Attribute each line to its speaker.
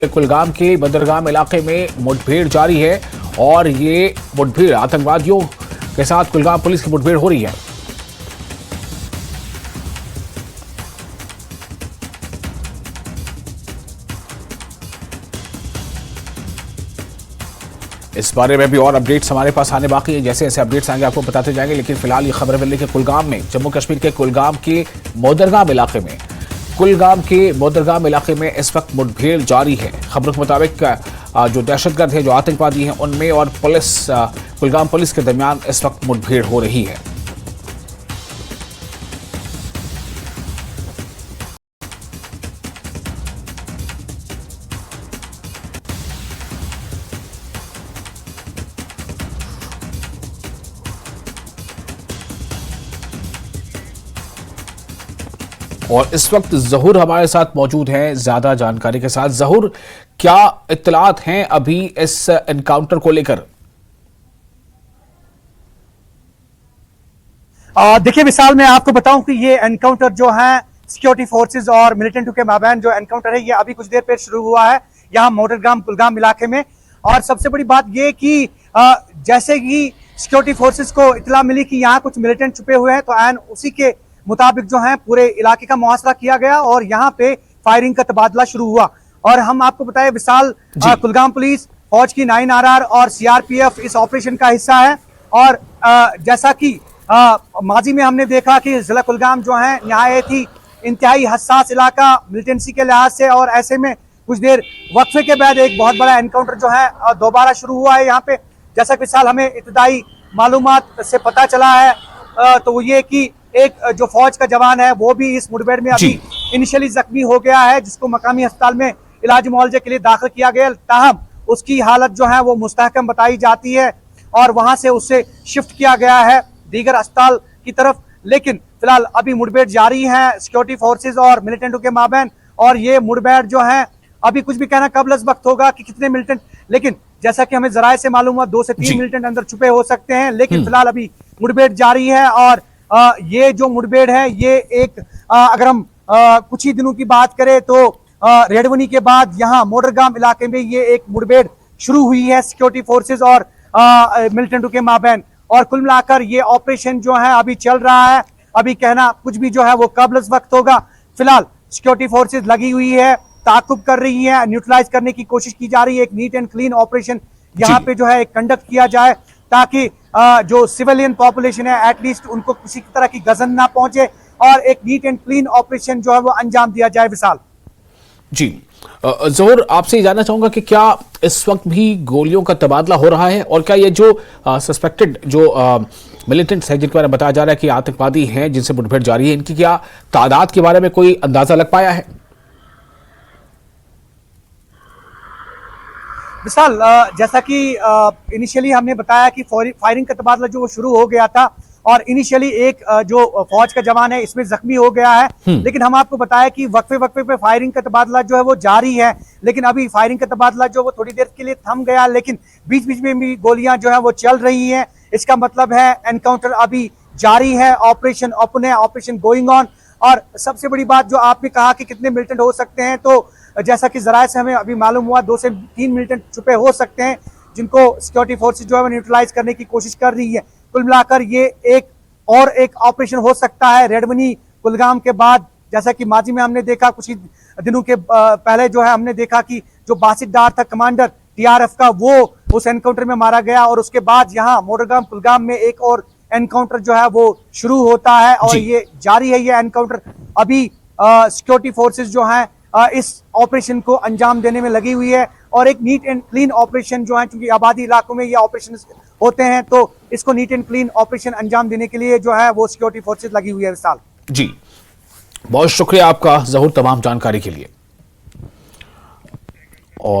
Speaker 1: कुलगाम के बदरगाम इलाके में मुठभेड़ जारी है और ये मुठभेड़ आतंकवादियों के साथ कुलगाम पुलिस की मुठभेड़ हो रही है। इस बारे में भी और अपडेट्स हमारे पास आने बाकी है। जैसे जैसे अपडेट्स आएंगे आपको बताते जाएंगे, लेकिन फिलहाल ये खबर मिली कि कुलगाम में, जम्मू कश्मीर के कुलगाम के मोदरगाम इलाके में इस वक्त मुठभेड़ जारी है। खबरों के मुताबिक जो दहशतगर्द है, जो आतंकवादी हैं, उनमें और पुलिस, कुलगाम पुलिस के दरमियान इस वक्त मुठभेड़ हो रही है। और इस वक्त जहूर हमारे साथ मौजूद हैं ज्यादा जानकारी के साथ। जहूर, क्या इत्तलात हैं अभी इस एनकाउंटर को लेकर?
Speaker 2: देखिए विशाल, मैं आपको बताऊं कि ये एनकाउंटर जो है सिक्योरिटी फोर्सेस और मिलिटेंट के माबैन जो एनकाउंटर है, ये अभी कुछ देर पहले शुरू हुआ है यहाँ मोदरगाम कुलगाम इलाके में। और सबसे बड़ी बात ये कि जैसे कि सिक्योरिटी फोर्सेस को इत्तला मिली कि यहाँ कुछ मिलिटेंट छुपे हुए हैं, तो एन उसी के मुताबिक जो है पूरे इलाके का मुहासरा किया गया और यहाँ पे फायरिंग का तबादला शुरू हुआ। और हम आपको बताएं विशाल, कुलगाम पुलिस, फौज की 9RR और CRPF इस ऑपरेशन का हिस्सा है। और जैसा कि माजी में हमने देखा कि जिला कुलगाम जो है नहायत ही इंतहाई हसास इलाका मिलिटेंसी के लिहाज से, और ऐसे में कुछ देर वक्फे के बाद एक बहुत बड़ा एनकाउंटर जो है दोबारा शुरू हुआ है यहाँ पे। जैसा कि विशाल हमें इब्तदाई मालूमात से पता चला है तो वो ये कि एक जो फौज का जवान है वो भी इस मुठभेड़ में अभी इनिशियली जख्मी हो गया है, जिसको मकामी अस्पताल में इलाज मुआवजे के लिए दाखिल किया गया। ताहम उसकी हालत जो है वो मुस्तहकम बताई जाती है और वहां से उससे शिफ्ट किया गया है दीगर अस्पताल की तरफ। लेकिन फिलहाल अभी मुठभेड़ जारी है सिक्योरिटी फोर्सेज और मिलिटेंटों के माबैन। और ये मुठभेड़ जो है, अभी कुछ भी कहना कबल अज़ वक्त होगा कि कितने मिलिटेंट, लेकिन जैसा कि हमें जराये से मालूम हुआ 2 से 3 मिलिटेंट अंदर छुपे हो सकते हैं। लेकिन फिलहाल अभी मुठभेड़ जारी है और ये जो मुठभेड़ है ये एक अगर हम कुछ ही दिनों की बात करें तो रेडवनी के बाद यहाँ मोदरगाम इलाके में ये एक मुठभेड़ शुरू हुई है सिक्योरिटी फोर्सेस और मिलिटेंटों के माबैन। और कुल मिलाकर ये ऑपरेशन जो है अभी चल रहा है। अभी कहना कुछ भी जो है वो कबल वक्त होगा। फिलहाल सिक्योरिटी फोर्सेस लगी हुई है, ताकुब कर रही है, न्यूट्रलाइज करने की कोशिश की जा रही है। एक नीट एंड क्लीन ऑपरेशन यहाँ पे जो है कंडक्ट किया जाए ताकि जो सिविलियन पॉपुलेशन है एटलीस्ट उनको किसी तरह की गजन ना पहुंचे और एक नीट एंड क्लीन ऑपरेशन जो है वो अंजाम दिया जाए। विशाल
Speaker 1: जी, जोहर, आपसे जानना चाहूंगा कि क्या इस वक्त भी गोलियों का तबादला हो रहा है और क्या ये जो सस्पेक्टेड जो मिलिटेंट्स हैं जिनके बारे में बताया जा रहा है कि आतंकवादी हैं जिनसे मुठभेड़ जारी है, इनकी क्या तादाद के बारे में कोई अंदाजा लग पाया है?
Speaker 2: विशाल, जैसा कि इनिशियली हमने बताया कि फायरिंग का तबादला जो वो शुरू हो गया था और इनिशियली एक जो फौज का जवान है इसमें जख्मी हो गया है। लेकिन हम आपको बताया कि वक्फे पे फायरिंग का तबादला जो है वो जारी है। लेकिन अभी फायरिंग का तबादला जो वो थोड़ी देर के लिए थम गया, लेकिन बीच बीच में भी गोलियां जो है वो चल रही हैं। इसका मतलब है एनकाउंटर अभी जारी है, ऑपरेशन ओपन है, ऑपरेशन गोइंग ऑन। और सबसे बड़ी बात जो आपने कहा कि कितने मिलिटेंट हो सकते हैं, तो जैसा कि जराये से हमें अभी मालूम हुआ 2 से 3 मिलिटेंट छुपे हो सकते हैं जिनको सिक्योरिटी फोर्सेस जो है वो न्यूट्रलाइज करने की कोशिश कर रही है। कुल मिलाकर ये एक ऑपरेशन हो सकता है रेडवनी कुलगाम के बाद। जैसा कि माजी में हमने देखा कुछ ही दिनों के पहले जो है हमने देखा कि जो बासित डार था कमांडर TRF का, वो उस एनकाउंटर में मारा गया। और उसके बाद यहाँ मोदरगाम कुलगाम में एक और एनकाउंटर जो है वो शुरू होता है और ये जारी है ये एनकाउंटर। अभी सिक्योरिटी फोर्सेस जो है इस ऑपरेशन को अंजाम देने में लगी हुई है और एक नीट एंड क्लीन ऑपरेशन जो है, क्योंकि आबादी इलाकों में ये ऑपरेशन होते हैं, तो इसको नीट एंड क्लीन ऑपरेशन अंजाम देने के लिए जो है वो सिक्योरिटी फोर्सेस लगी हुई है। विशाल
Speaker 1: जी, बहुत शुक्रिया आपका जहूर तमाम जानकारी के लिए। और